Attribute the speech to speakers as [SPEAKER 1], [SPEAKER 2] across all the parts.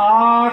[SPEAKER 1] 8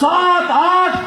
[SPEAKER 1] 7-8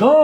[SPEAKER 1] 2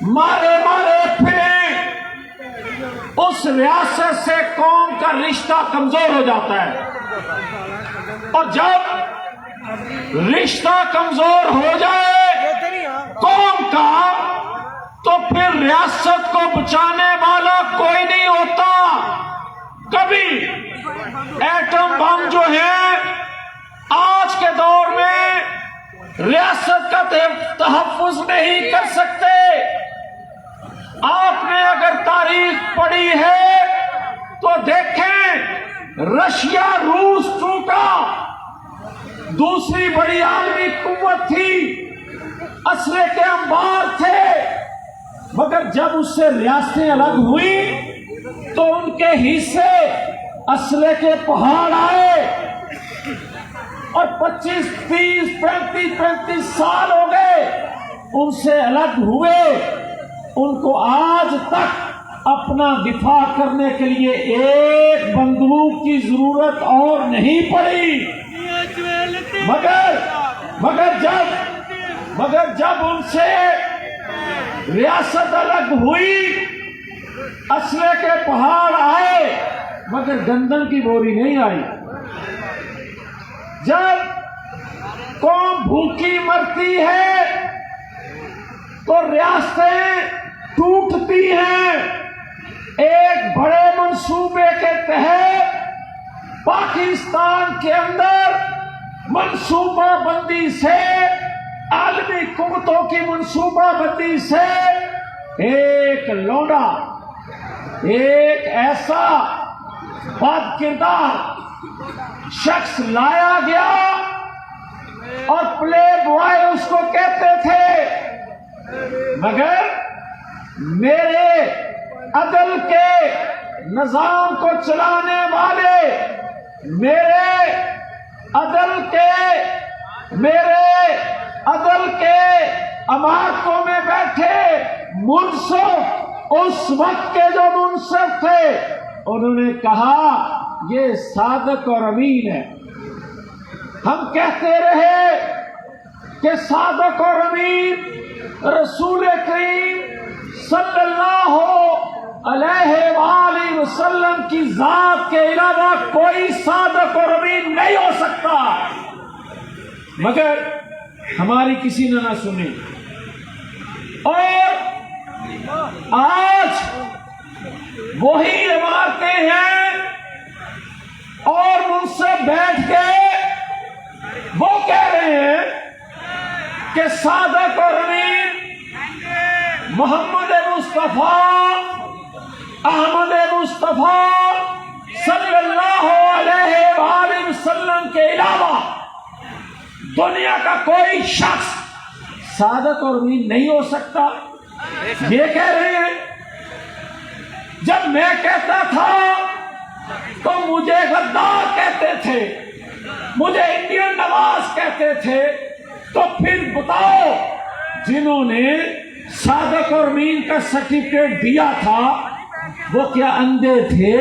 [SPEAKER 1] مارے مارے پھریں، اس ریاست سے قوم کا رشتہ کمزور ہو جاتا ہے، اور جب رشتہ کمزور ہو جائے قوم کا تو پھر ریاست کو بچانے والا کوئی نہیں ہوتا۔ کبھی ایٹم بم جو ہے آج کے دور میں ریاست کا تحفظ نہیں کر سکتے۔ آپ نے اگر تاریخ پڑھی ہے تو دیکھیں، رشیا روس ٹوٹا، دوسری بڑی عالمی قوت تھی، اسلحے کے انبار تھے، مگر جب اس سے ریاستیں الگ ہوئی تو ان کے حصے اسلحے کے پہاڑ آئے، اور 25 30 35 سال ہو گئے ان سے الگ ہوئے، ان کو آج تک اپنا دفاع کرنے کے لیے ایک بندوق کی ضرورت اور نہیں پڑی، مگر جب ان سے ریاست الگ ہوئی، اسلحے کے پہاڑ آئے مگر گندم کی بوری نہیں آئی۔ جب قوم بھوکی مرتی ہے تو ریاستیں ٹوٹتی ہیں۔ ایک بڑے منصوبے کے تحت پاکستان کے اندر منصوبہ بندی سے، عالمی قوتوں کی منصوبہ بندی سے ایک لونڈا، ایک ایسا بد کردار شخص لایا گیا، اور پلے بوائے اس کو کہتے تھے، مگر میرے عدل کے نظام کو چلانے والے، میرے عدل کے عمارتوں میں بیٹھے منصف، اس وقت کے جو منصف تھے، انہوں نے کہا یہ صادق اور امین ہے۔ ہم کہتے رہے کہ صادق اور امین رسول کریم صلی اللہ علیہ وآلہ وسلم کی ذات کے علاوہ کوئی صادق اور امین نہیں ہو سکتا، مگر ہماری کسی نے نہ سنی، اور آج وہی عمارتیں ہیں اور مجھ سے بیٹھ کے وہ کہہ رہے ہیں کہ صادق اور امین محمد مصطفیٰ احمد مصطفیٰ صلی اللہ علیہ وآلہ وسلم کے علاوہ دنیا کا کوئی شخص صادق اور امین نہیں ہو سکتا، یہ کہہ رہے ہیں۔ جب میں کہتا تھا تو مجھے غدار کہتے تھے، مجھے انڈین نواز کہتے تھے، تو پھر بتاؤ جنہوں نے صادق اور امین کا سرٹیفکیٹ دیا تھا وہ کیا اندھے تھے،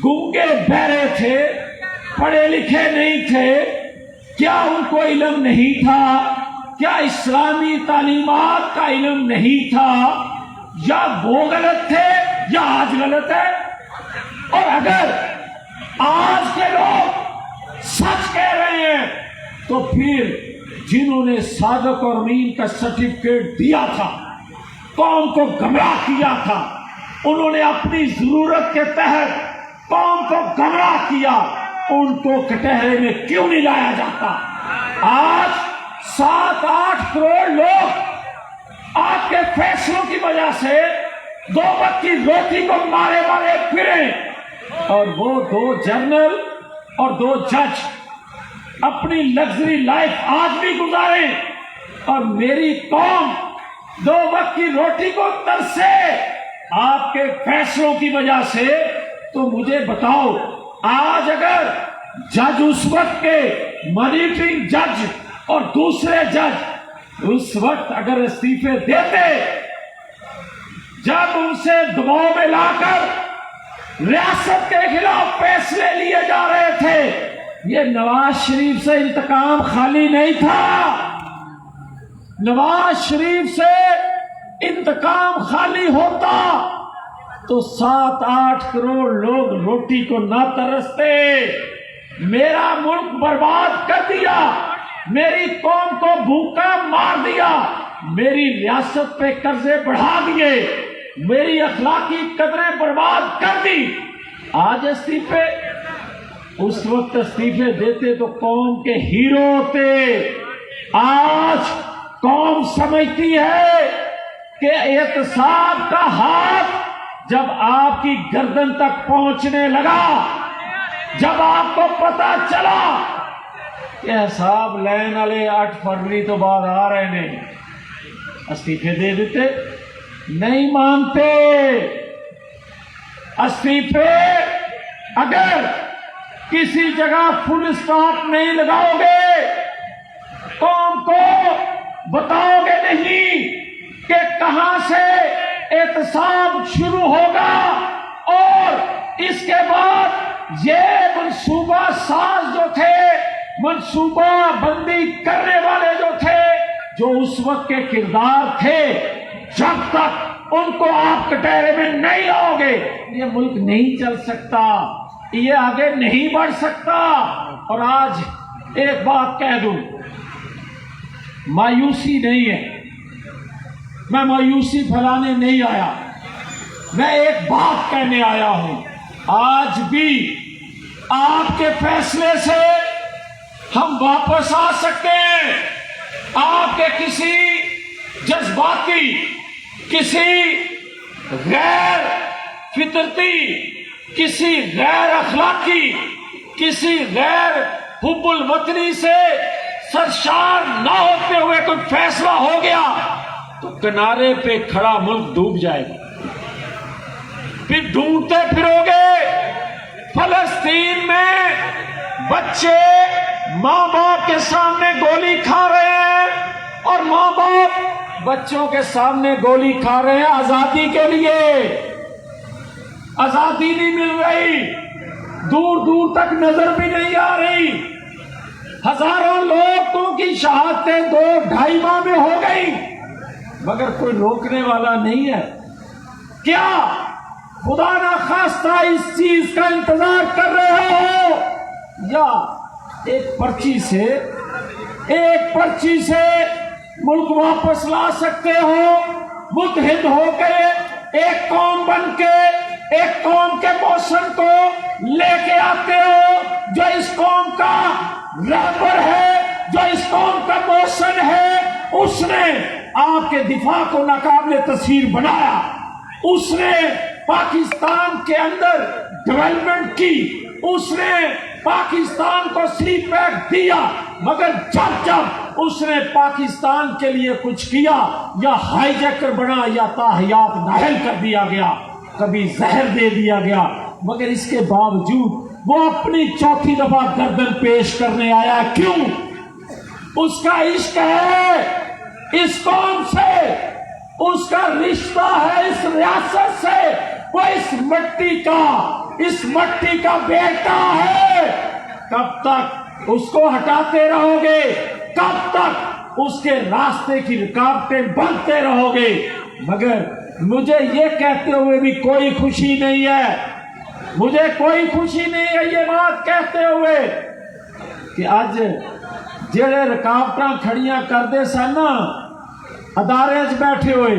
[SPEAKER 1] گونگے بہرے تھے، پڑھے لکھے نہیں تھے؟ کیا ان کو علم نہیں تھا؟ کیا اسلامی تعلیمات کا علم نہیں تھا؟ یا وہ غلط تھے یا آج غلط ہے؟ اور اگر آج کے لوگ سچ کہہ رہے ہیں تو پھر جنہوں نے صادق اور امین کا سرٹیفکیٹ دیا تھا، قوم کو گمراہ کیا تھا، انہوں نے اپنی ضرورت کے تحت قوم کو گمراہ کیا، ان کو کٹہرے میں کیوں نہیں لایا جاتا؟ آج 7-8 کروڑ لوگ آپ کے فیصلوں کی وجہ سے 2 وقت کی روٹی کو مارے مارے پھریں، اور وہ 2 جنرل اور 2 جج اپنی لگژری لائف آج بھی گزاریں، اور میری قوم 2 وقت کی روٹی کو ترسے آپ کے فیصلوں کی وجہ سے۔ تو مجھے بتاؤ، آج اگر جج اس وقت کے مانیٹرنگ جج اور دوسرے جج اس وقت اگر استعفے دیتے جب ان سے دباؤ میں لا کر ریاست کے خلاف فیصلے لیے جا رہے تھے، یہ نواز شریف سے انتقام خالی نہیں تھا، نواز شریف سے انتقام خالی ہوتا تو 7-8 کروڑ لوگ روٹی کو نہ ترستے. میرا ملک برباد کر دیا, میری قوم کو بھوکا مار دیا, میری ریاست پہ قرضے بڑھا دیے, میری اخلاقی قدریں برباد کر دی. آج استعفے, اس وقت استعفے دیتے تو قوم کے ہیرو ہوتے. آج قوم سمجھتی ہے کہ احتساب کا ہاتھ جب آپ کی گردن تک پہنچنے لگا, جب آپ کو پتا چلا کہ حساب لین والے 8 فروری تو بعد آ رہے ہیں, استعفے دے دیتے. نہیں مانتے. استعفے اگر کسی جگہ فل اسٹاپ نہیں لگاؤ گے, قوم کو بتاؤ گے نہیں کہ کہاں سے احتساب شروع ہوگا, اور اس کے بعد یہ منصوبہ ساز جو تھے, منصوبہ بندی کرنے والے جو تھے, جو اس وقت کے کردار تھے, جب تک ان کو آپ کٹہرے میں نہیں لاؤ گے یہ ملک نہیں چل سکتا, یہ آگے نہیں بڑھ سکتا. اور آج ایک بات کہہ دوں, مایوسی نہیں ہے, میں مایوسی پھیلانے نہیں آیا, میں ایک بات کہنے آیا ہوں. آج بھی آپ کے فیصلے سے ہم واپس آ سکتے ہیں. آپ کے کسی جذباتی, کسی غیر فطرتی, کسی غیر اخلاقی, کسی غیر حب الوطنی سے سرشار نہ ہوتے ہوئے کوئی فیصلہ ہو گیا تو کنارے پہ کھڑا ملک ڈوب جائے گا. پھر ڈھونڈتے پھرو گے. فلسطین میں بچے ماں باپ کے سامنے گولی کھا رہے ہیں, اور ماں باپ بچوں کے سامنے گولی کھا رہے ہیں آزادی کے لیے. آزادی نہیں مل رہی, دور دور تک نظر بھی نہیں آ رہی. ہزاروں لوگوں کی شہادتیں 2-2.5 ماہ میں ہو گئی, مگر کوئی روکنے والا نہیں ہے. کیا خدا نہ خواستہ اس چیز کا انتظار کر رہے ہو, یا ایک پرچی سے ملک واپس لا سکتے ہو, متحد ہو کے ایک قوم بن کے ایک قوم کے موشن کو لے کے آتے ہو, جو اس قوم کا رہبر ہے, جو اس قوم کا موشن ہے, اس نے آپ کے دفاع کو ناقابل تصویر بنایا, اس نے پاکستان کے اندر ڈیولپمنٹ کی, اس نے پاکستان کو سی پیک دیا, مگر جب اس نے پاکستان کے لیے کچھ کیا یا ہائی جیکر بنا یا تاحیات نااہل کر دیا گیا, کبھی زہر دے دیا گیا, مگر اس کے باوجود وہ اپنی 4تھی دفعہ گردن پیش کرنے آیا. کیوں؟ اس کا عشق ہے اس قوم سے, اس کا رشتہ ہے اس ریاست سے, وہ اس مٹی کا بیٹا ہے. کب تک اس کو ہٹاتے رہو گے؟ کب تک اس کے راستے کی رکاوٹیں بنتے رہو گے؟ مگر مجھے یہ کہتے ہوئے بھی کوئی خوشی نہیں ہے, مجھے کوئی خوشی نہیں ہے یہ بات کہتے ہوئے کہ اج جڑے رکاوٹاں کھڑیاں کردے سن نا ادارے چ بیٹھے ہوئے,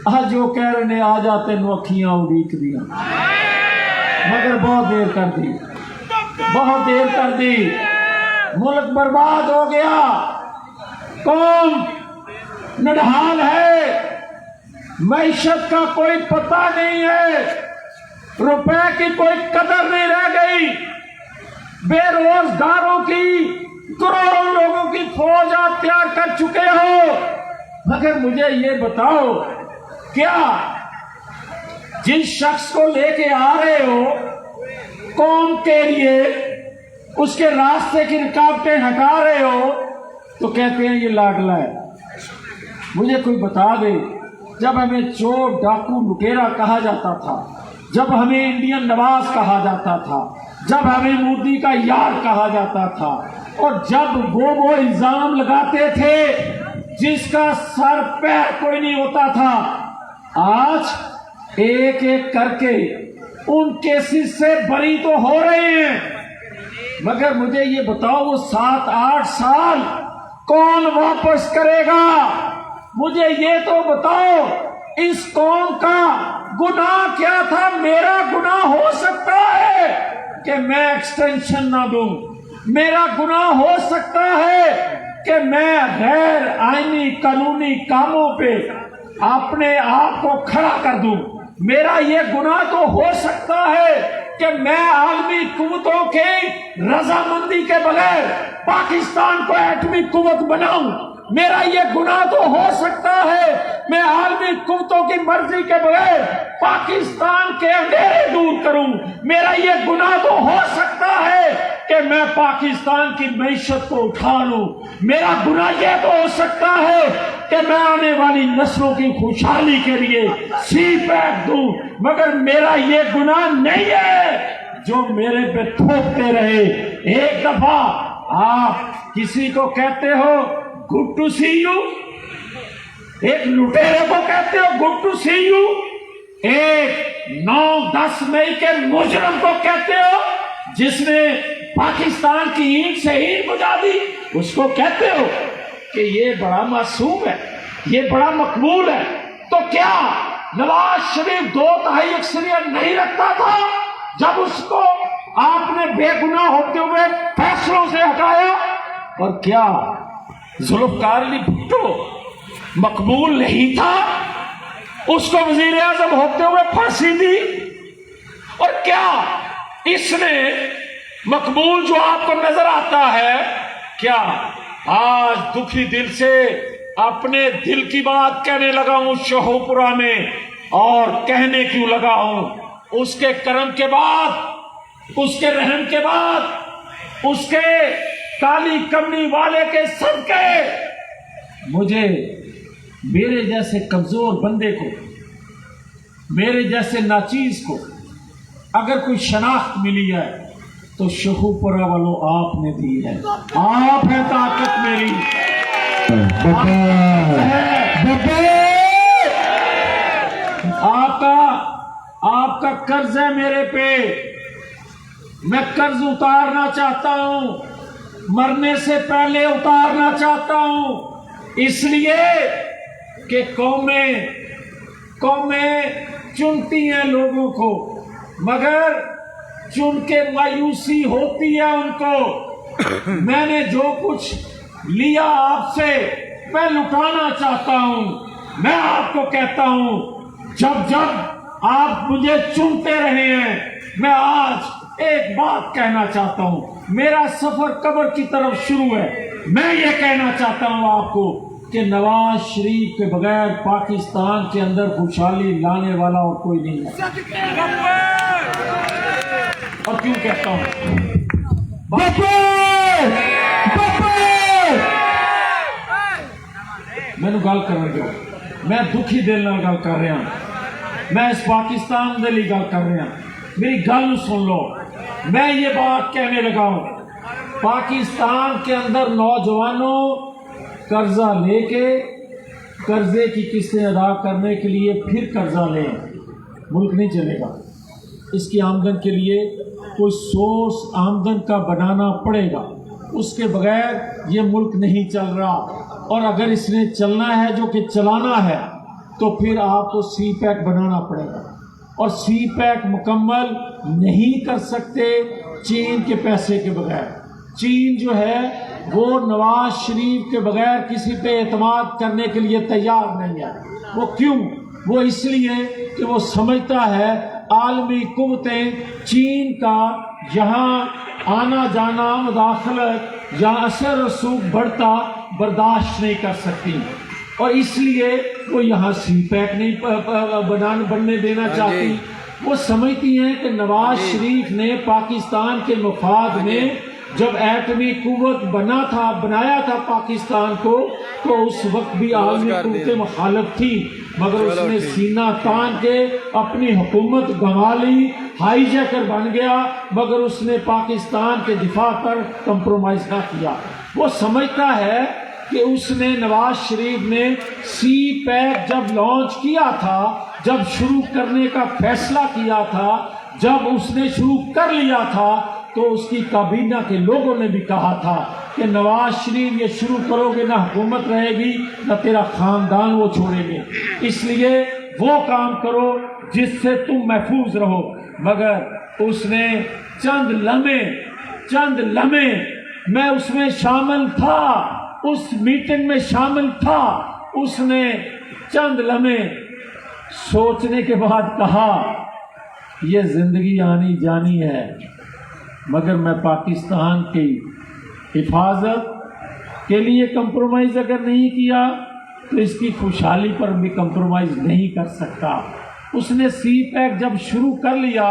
[SPEAKER 1] اج وہ کہہ رہے نے آ جا تینوں اکھیاں اڑیک دیاں, مگر بہت دیر کر دی, بہت دیر کر دی. ملک برباد ہو گیا, قوم نڈھال ہے, معیشت کا کوئی پتہ نہیں ہے, روپے کی کوئی قدر نہیں رہ گئی, بے روزگاروں کی کروڑوں لوگوں کی فوج آپ تیار کر چکے ہو. مگر مجھے یہ بتاؤ, کیا جس شخص کو لے کے آ رہے ہو قوم کے لیے, اس کے راستے کی رکاوٹیں ہٹا رہے ہو, تو کہتے ہیں یہ لاڈلا ہے. مجھے کوئی بتا دے, جب ہمیں چور ڈاکو لٹیرا کہا جاتا تھا, جب ہمیں انڈین نواز کہا جاتا تھا, جب ہمیں مودی کا یار کہا جاتا تھا, اور جب وہ الزام لگاتے تھے جس کا سر پیر کوئی نہیں ہوتا تھا، آج ایک ایک کر کے ان کیسز سے بری تو ہو رہے ہیں، مگر مجھے یہ بتاؤ وہ 7-8 سال کون واپس کرے گا؟ مجھے یہ تو بتاؤ اس قوم کا گناہ کیا تھا؟ میرا گناہ ہو سکتا ہے کہ میں ایکسٹینشن نہ دوں، میرا گناہ ہو سکتا ہے کہ میں غیر آئینی قانونی کاموں پہ اپنے آپ کو کھڑا کر دوں، میرا یہ گناہ تو ہو سکتا ہے کہ میں عالمی قوتوں کی رضامندی کے بغیر پاکستان کو ایٹمی قوت بناؤں، میرا یہ گناہ تو ہو سکتا ہے میں عالمی قوتوں کی مرضی کے بغیر پاکستان کے اندھیرے دور کروں، میرا یہ گناہ تو ہو سکتا ہے کہ میں پاکستان کی معیشت کو اٹھا لوں، میرا گناہ یہ تو ہو سکتا ہے کہ میں آنے والی نسلوں کی خوشحالی کے لیے سی پیک دوں، مگر میرا یہ گناہ نہیں ہے جو میرے پہ تھوکتے رہے۔ ایک دفعہ آپ کسی کو کہتے ہو گڈ ٹو سی یو، ایک لٹیرے کو کہتے ہو گڈ ٹو سی یو، ایک 9-10 مئی کے مجرم کو کہتے ہو جس نے پاکستان کی اینٹ سے اینٹ بجا دی، اس کو کہتے ہو کہ یہ بڑا معصوم ہے، یہ بڑا مقبول ہے۔ تو کیا نواز شریف 2/3 اکثریت نہیں رکھتا تھا جب اس کو آپ نے بے گناہ ہوتے ہوئے فیصلوں سے ہٹایا؟ اور کیا ذوالفقار علی بھٹو مقبول نہیں تھا؟ اس کو وزیر اعظم ہوتے ہوئے پھانسی دی۔ اور کیا اس نے مقبول جو آپ کو نظر آتا ہے، کیا آج دکھی دل سے اپنے دل کی بات کہنے لگا ہوں شاہپورہ میں، اور کہنے کیوں لگا ہوں؟ اس کے کرم کے بعد، اس کے رحم کے بعد، اس کے کالی کمنی والے کے صدقے مجھے میرے جیسے کمزور بندے کو، میرے جیسے ناچیز کو اگر کوئی شناخت ملی ہے تو شاہپورہ والوں آپ نے دی ہے، آپ ہے طاقت میری، آپ کا قرض ہے میرے پہ، میں قرض اتارنا چاہتا ہوں، مرنے سے پہلے اتارنا چاہتا ہوں، اس لیے کہ قومیں چنتی ہیں لوگوں کو، مگر چن کے مایوسی ہوتی ہے ان کو۔ میں نے جو کچھ لیا آپ سے میں لٹانا چاہتا ہوں۔ میں آپ کو کہتا ہوں جب آپ مجھے چنتے رہے ہیں، میں آج ایک بات کہنا چاہتا ہوں، میرا سفر قبر کی طرف شروع ہے۔ میں یہ کہنا چاہتا ہوں آپ کو کہ نواز شریف کے بغیر پاکستان کے اندر خوشحالی لانے والا اور کوئی نہیں ہے۔ اور کیوں کہتا ہوں؟ میں گل کر رہا ہوں، میں دکھی دل نال گل کر رہا ہوں، میں اس پاکستان دے لیے گل کر رہا ہوں، میری گل سن لو۔ میں یہ بات کہنے لگا ہوں، پاکستان کے اندر نوجوانوں قرضہ لے کے قرضے کی قسطیں ادا کرنے کے لیے پھر قرضہ لیں، ملک نہیں چلے گا۔ اس کی آمدن کے لیے کوئی سورس آمدن کا بنانا پڑے گا، اس کے بغیر یہ ملک نہیں چل رہا۔ اور اگر اس نے چلنا ہے جو کہ چلانا ہے تو پھر آپ کو سی پیک بنانا پڑے گا، اور سی پیک مکمل نہیں کر سکتے چین کے پیسے کے بغیر۔ چین جو ہے وہ نواز شریف کے بغیر کسی پہ اعتماد کرنے کے لیے تیار نہیں ہے۔ وہ کیوں؟ وہ اس لیے کہ وہ سمجھتا ہے عالمی قوتیں چین کا یہاں آنا جانا، مداخلت یا اثر رسوخ بڑھتا برداشت نہیں کر سکتی، اور اس لیے وہ یہاں سی پیک نہیں بننے دینا چاہتی۔ وہ سمجھتی ہیں کہ نواز شریف نے پاکستان کے مفاد میں جب ایٹمی قوت بنایا تھا پاکستان کو، تو اس وقت بھی عالمی قوتیں مخالف تھی، مگر اس نے سینہ تان کے اپنی حکومت گنوا لی، ہائی جیکر بن گیا، مگر اس نے پاکستان کے دفاع پر کمپرومائز نہ کیا۔ وہ سمجھتا ہے کہ اس نے نواز شریف نے سی پیک جب لانچ کیا تھا، جب شروع کرنے کا فیصلہ کیا تھا، جب اس نے شروع کر لیا تھا تو اس کی کابینہ کے لوگوں نے بھی کہا تھا کہ نواز شریف یہ شروع کرو گے نہ حکومت رہے گی نہ تیرا خاندان وہ چھوڑیں گے، اس لیے وہ کام کرو جس سے تم محفوظ رہو۔ مگر اس نے چند لمحے میں اس میں شامل تھا، اس میٹنگ میں شامل تھا، اس نے چند لمحے سوچنے کے بعد کہا یہ زندگی آنی جانی ہے، مگر میں پاکستان کی حفاظت کے لیے کمپرومائز اگر نہیں کیا تو اس کی خوشحالی پر بھی کمپرومائز نہیں کر سکتا۔ اس نے سی پیک جب شروع کر لیا